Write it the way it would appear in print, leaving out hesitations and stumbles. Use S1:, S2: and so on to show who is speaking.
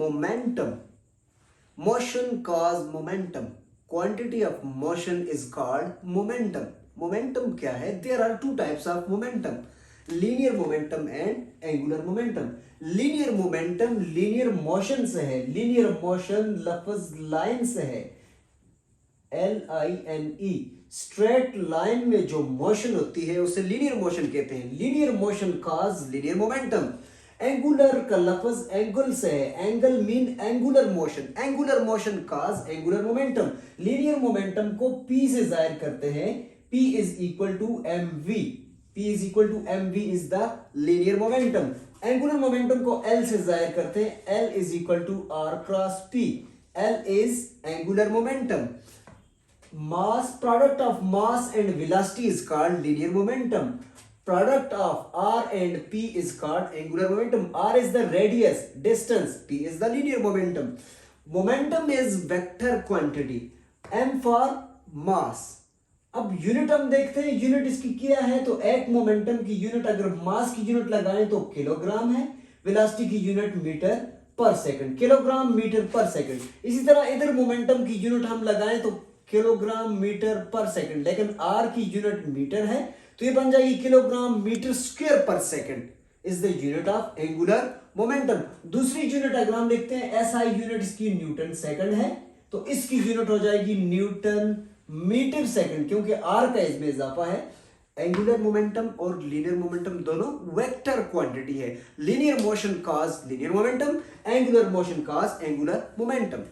S1: momentum. Motion cause momentum. Quantity of motion is called momentum. Momentum क्या है? There are two types of momentum. Linear momentum and angular momentum. Linear momentum linear motion से है. Linear motion लफ्ज line से है. LINE. Straight line में जो motion होती है उसे लीनियर मोशन कहते हैं. Linear motion cause linear momentum. Angular का लफ्ज एंगल से है. Angle mean angular motion. Angular motion cause angular momentum. Linear momentum को P से जाहिर करते हैं. P is equal to mv. P is equal to mv is the linear momentum. Angular momentum को L से जाहिर करते हैं. L is equal to R cross P. L is angular momentum. Mass, product of mass and velocity is called linear momentum. Product of R and P is called angular momentum. R is the radius, distance. P is the linear momentum. Momentum is vector quantity. M for mass. अब unit हम देखते हैं. Unit इसकी क्या है? तो एक momentum की यूनिट अगर मास की यूनिट लगाएं तो किलोग्राम है. वेलोसिटी की यूनिट मीटर पर सेकंड. किलोग्राम मीटर पर सेकंड. इसी तरह इधर मोमेंटम की यूनिट हम लगाएं तो किलोग्राम मीटर पर सेकंड. लेकिन आर की यूनिट मीटर है तो ये बन जाएगी किलोग्राम मीटर स्क्वायर पर second. Is the unit of angular momentum. दूसरी यूनिट अगर हम देखते हैं एसआई यूनिट इसकी न्यूटन सेकंड है तो इसकी यूनिट हो जाएगी न्यूटन मीटर सेकंड, क्योंकि आर का इसमें इजाफा है. एंगुलर मोमेंटम और लीनियर मोमेंटम दोनों वेक्टर क्वांटिटी है. Linear motion cause linear momentum. Angular motion cause angular momentum.